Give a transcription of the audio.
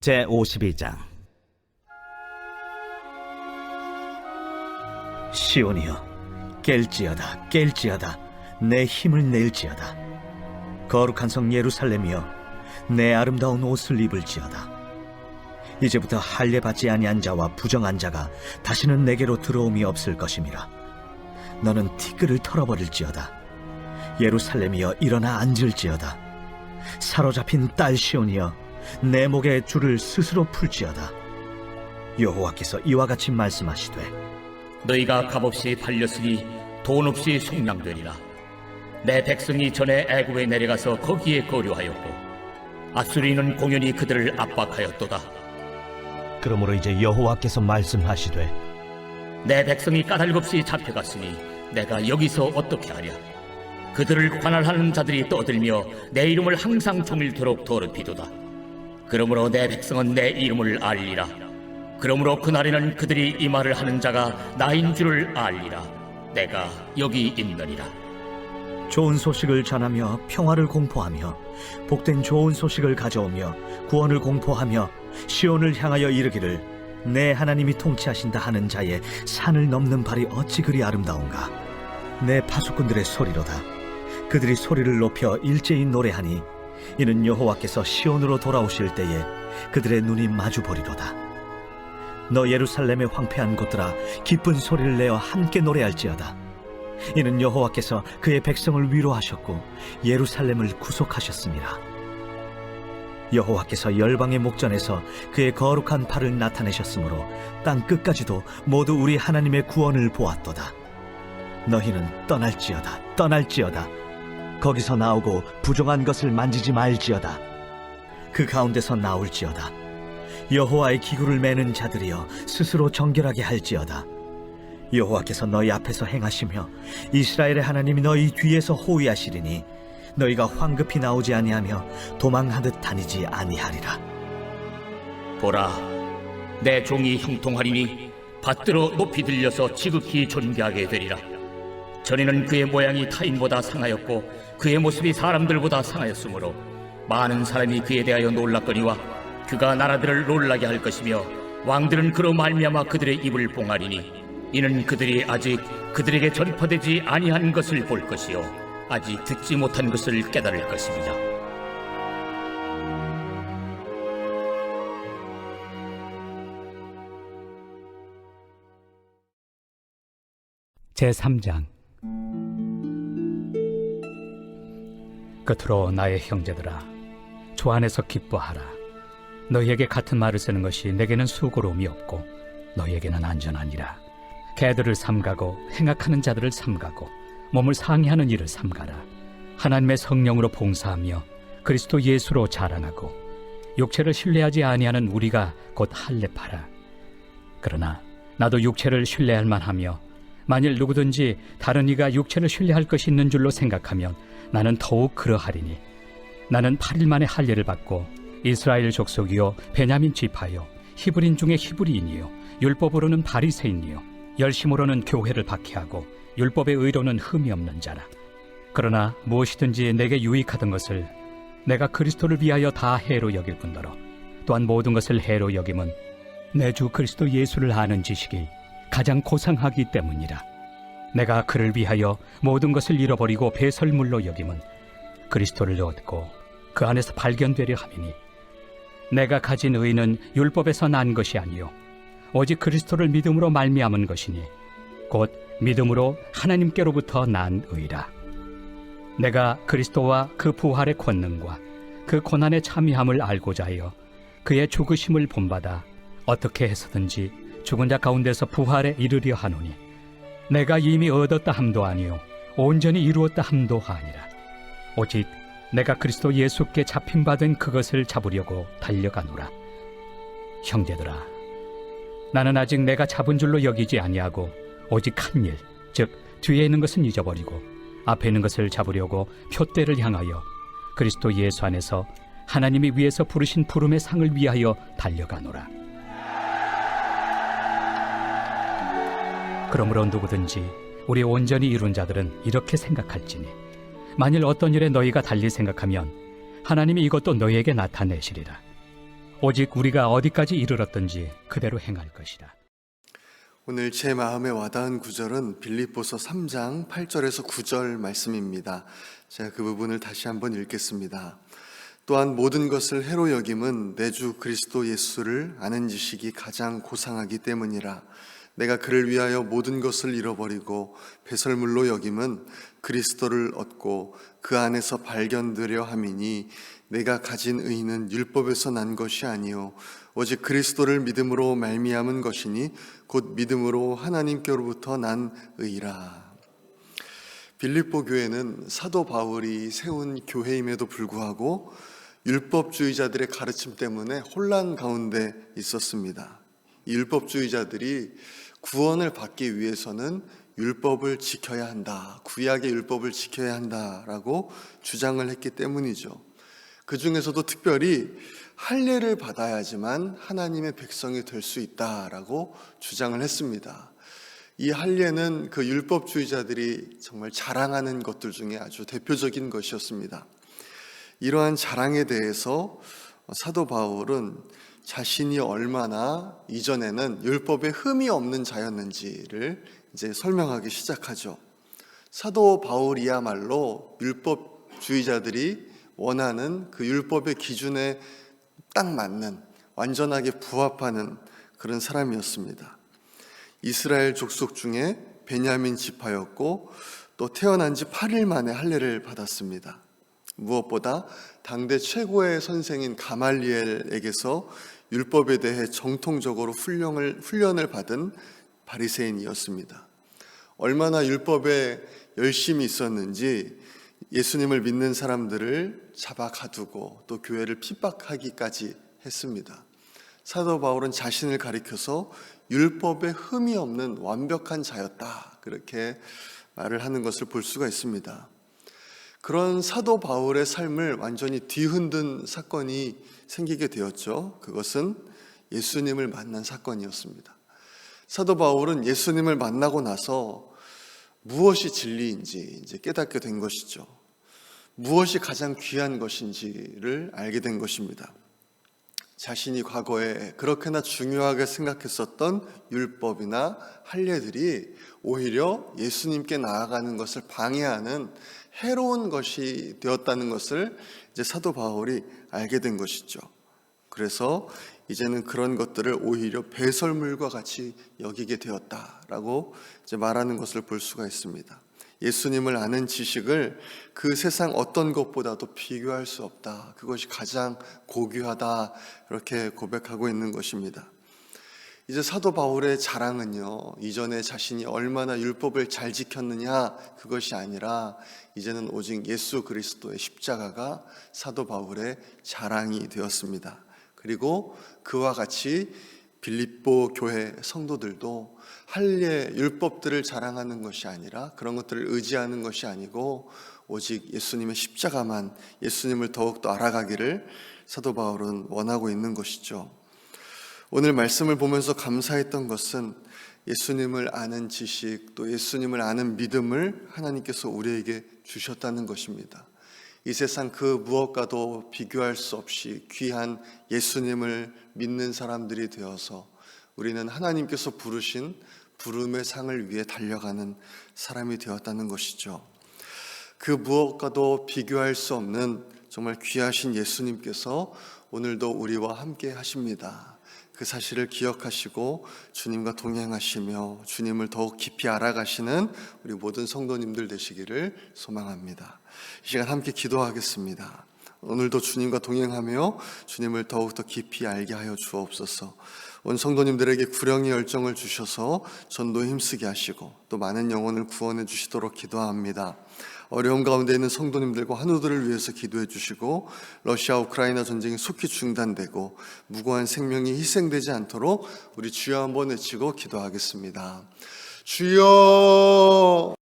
제52장. 시온이여, 깰지어다, 깰지어다, 내 힘을 낼지어다. 거룩한 성 예루살렘이여, 내 아름다운 옷을 입을지어다. 이제부터 할례받지 아니한 자와 부정한 자가 다시는 내게로 들어옴이 없을 것임이라. 너는 티끌을 털어버릴지어다. 예루살렘이여, 일어나 앉을지어다. 사로잡힌 딸 시온이여, 내 목에 줄을 스스로 풀지어다. 여호와께서 이와 같이 말씀하시되, 너희가 값없이 팔렸으니 돈 없이 속량되리라. 내 백성이 전에 애굽에 내려가서 거기에 거류하였고 아수리는 공연히 그들을 압박하였도다. 그러므로 이제 여호와께서 말씀하시되, 내 백성이 까닭없이 잡혀갔으니 내가 여기서 어떻게 하랴. 그들을 관할하는 자들이 떠들며 내 이름을 항상 종일토록 더럽히도다. 그러므로 내 백성은 내 이름을 알리라. 그러므로 그날에는 그들이 이 말을 하는 자가 나인 줄을 알리라. 내가 여기 있느니라. 좋은 소식을 전하며 평화를 공포하며 복된 좋은 소식을 가져오며 구원을 공포하며 시온을 향하여 이르기를, 내 하나님이 통치하신다 하는 자의 산을 넘는 발이 어찌 그리 아름다운가. 내 파수꾼들의 소리로다. 그들이 소리를 높여 일제히 노래하니 이는 여호와께서 시온으로 돌아오실 때에 그들의 눈이 마주 보리로다. 너 예루살렘의 황폐한 곳들아, 기쁜 소리를 내어 함께 노래할지어다. 이는 여호와께서 그의 백성을 위로하셨고 예루살렘을 구속하셨습니다. 여호와께서 열방의 목전에서 그의 거룩한 팔을 나타내셨으므로 땅 끝까지도 모두 우리 하나님의 구원을 보았도다. 너희는 떠날지어다, 떠날지어다. 거기서 나오고 부정한 것을 만지지 말지어다. 그 가운데서 나올지어다. 여호와의 기구를 매는 자들이여, 스스로 정결하게 할지어다. 여호와께서 너희 앞에서 행하시며 이스라엘의 하나님이 너희 뒤에서 호위하시리니 너희가 황급히 나오지 아니하며 도망하듯 다니지 아니하리라. 보라, 내 종이 형통하리니 받들어 높이 들려서 지극히 존귀하게 되리라. 전에는 그의 모양이 타인보다 상하였고 그의 모습이 사람들보다 상하였으므로 많은 사람이 그에 대하여 놀랐거니와 그가 나라들을 놀라게 할 것이며 왕들은 그로 말미암아 그들의 입을 봉하리니 이는 그들이 아직 그들에게 전파되지 아니한 것을 볼 것이요 아직 듣지 못한 것을 깨달을 것입니다. 제3장. 끝으로 나의 형제들아, 주 안에서 기뻐하라. 너희에게 같은 말을 쓰는 것이 내게는 수고로움이 없고 너희에게는 안전하니라. 개들을 삼가고 행악하는 자들을 삼가고 몸을 상해하는 일을 삼가라. 하나님의 성령으로 봉사하며 그리스도 예수로 자랑하고 육체를 신뢰하지 아니하는 우리가 곧 할례파라. 그러나 나도 육체를 신뢰할 만하며 만일 누구든지 다른 이가 육체를 신뢰할 것이 있는 줄로 생각하면 나는 더욱 그러하리니, 나는 8일 만에 할례를 받고 이스라엘 족속이요 베냐민 지파요 히브리인 중에 히브리인이요 율법으로는 바리새인이요 열심으로는 교회를 박해하고 율법의 의로는 흠이 없는 자라. 그러나 무엇이든지 내게 유익하던 것을 내가 그리스도를 위하여 다 해로 여길 뿐더러 또한 모든 것을 해로 여김은 내 주 그리스도 예수를 아는 지식이 가장 고상하기 때문이라. 내가 그를 위하여 모든 것을 잃어버리고 배설물로 여김은 그리스도를 얻고 그 안에서 발견되려 함이니, 내가 가진 의는 율법에서 난 것이 아니요 오직 그리스도를 믿음으로 말미암은 것이니 곧 믿음으로 하나님께로부터 난 의라. 내가 그리스도와 그 부활의 권능과 그 고난의 참여함을 알고자 하여 그의 죽으심을 본받아 어떻게 해서든지 죽은 자 가운데서 부활에 이르려 하노니, 내가 이미 얻었다 함도 아니요 온전히 이루었다 함도 아니라 오직 내가 그리스도 예수께 잡힌바된 그것을 잡으려고 달려가노라. 형제들아, 나는 아직 내가 잡은 줄로 여기지 아니하고 오직 한 일, 즉 뒤에 있는 것은 잊어버리고 앞에 있는 것을 잡으려고 표대를 향하여 그리스도 예수 안에서 하나님이 위에서 부르신 부름의 상을 위하여 달려가노라. 그러므로 누구든지 우리 온전히 이룬 자들은 이렇게 생각할지니, 만일 어떤 일에 너희가 달리 생각하면 하나님이 이것도 너희에게 나타내시리라. 오직 우리가 어디까지 이르렀든지 그대로 행할 것이라. 오늘 제 마음에 와닿은 구절은 빌립보서 3장 8절에서 9절 말씀입니다. 제가 그 부분을 다시 한번 읽겠습니다. 또한 모든 것을 해로 여김은 내 주 그리스도 예수를 아는 지식이 가장 고상하기 때문이라. 내가 그를 위하여 모든 것을 잃어버리고 배설물로 여김은 그리스도를 얻고 그 안에서 발견되려 함이니 내가 가진 의는 율법에서 난 것이 아니요 오직 그리스도를 믿음으로 말미암은 것이니 곧 믿음으로 하나님께로부터 난 의라. 빌립보 교회는 사도 바울이 세운 교회임에도 불구하고 율법주의자들의 가르침 때문에 혼란 가운데 있었습니다. 이 율법주의자들이 구원을 받기 위해서는 율법을 지켜야 한다, 구약의 율법을 지켜야 한다라고 주장을 했기 때문이죠. 그 중에서도 특별히 할례를 받아야지만 하나님의 백성이 될 수 있다라고 주장을 했습니다. 이 할례는 그 율법주의자들이 정말 자랑하는 것들 중에 아주 대표적인 것이었습니다. 이러한 자랑에 대해서 사도 바울은 자신이 얼마나 이전에는 율법에 흠이 없는 자였는지를 이제 설명하기 시작하죠. 사도 바울이야말로 율법주의자들이 원하는 그 율법의 기준에 딱 맞는, 완전하게 부합하는 그런 사람이었습니다. 이스라엘 족속 중에 베냐민 지파였고 또 태어난 지 8일 만에 할례를 받았습니다. 무엇보다 당대 최고의 선생인 가말리엘에게서 율법에 대해 정통적으로 훈련을 받은 바리새인이었습니다. 얼마나 율법에 열심히 있었는지 예수님을 믿는 사람들을 잡아 가두고 또 교회를 핍박하기까지 했습니다. 사도 바울은 자신을 가리켜서 율법에 흠이 없는 완벽한 자였다, 그렇게 말을 하는 것을 볼 수가 있습니다. 그런 사도 바울의 삶을 완전히 뒤흔든 사건이 생기게 되었죠. 그것은 예수님을 만난 사건이었습니다. 사도 바울은 예수님을 만나고 나서 무엇이 진리인지 이제 깨닫게 된 것이죠. 무엇이 가장 귀한 것인지를 알게 된 것입니다. 자신이 과거에 그렇게나 중요하게 생각했었던 율법이나 할례들이 오히려 예수님께 나아가는 것을 방해하는 해로운 것이 되었다는 것을 이제 사도 바울이 알게 된 것이죠. 그래서 이제는 그런 것들을 오히려 배설물과 같이 여기게 되었다라고 이제 말하는 것을 볼 수가 있습니다. 예수님을 아는 지식을 그 세상 어떤 것보다도 비교할 수 없다, 그것이 가장 고귀하다, 이렇게 고백하고 있는 것입니다. 이제 사도 바울의 자랑은요, 이전에 자신이 얼마나 율법을 잘 지켰느냐, 그것이 아니라 이제는 오직 예수 그리스도의 십자가가 사도 바울의 자랑이 되었습니다. 그리고 그와 같이 빌립보 교회 성도들도 할례 율법들을 자랑하는 것이 아니라, 그런 것들을 의지하는 것이 아니고 오직 예수님의 십자가만, 예수님을 더욱더 알아가기를 사도 바울은 원하고 있는 것이죠. 오늘 말씀을 보면서 감사했던 것은 예수님을 아는 지식, 또 예수님을 아는 믿음을 하나님께서 우리에게 주셨다는 것입니다. 이 세상 그 무엇과도 비교할 수 없이 귀한 예수님을 믿는 사람들이 되어서 우리는 하나님께서 부르신 부름의 상을 위해 달려가는 사람이 되었다는 것이죠. 그 무엇과도 비교할 수 없는 정말 귀하신 예수님께서 오늘도 우리와 함께 하십니다. 그 사실을 기억하시고 주님과 동행하시며 주님을 더욱 깊이 알아가시는 우리 모든 성도님들 되시기를 소망합니다. 이 시간 함께 기도하겠습니다. 오늘도 주님과 동행하며 주님을 더욱더 깊이 알게 하여 주옵소서. 온 성도님들에게 구령의 열정을 주셔서 전도에 힘쓰게 하시고 또 많은 영혼을 구원해 주시도록 기도합니다. 어려운 가운데 있는 성도님들과 환우들을 위해서 기도해 주시고, 러시아 우크라이나 전쟁이 속히 중단되고 무고한 생명이 희생되지 않도록 우리 주여 한번 외치고 기도하겠습니다. 주여,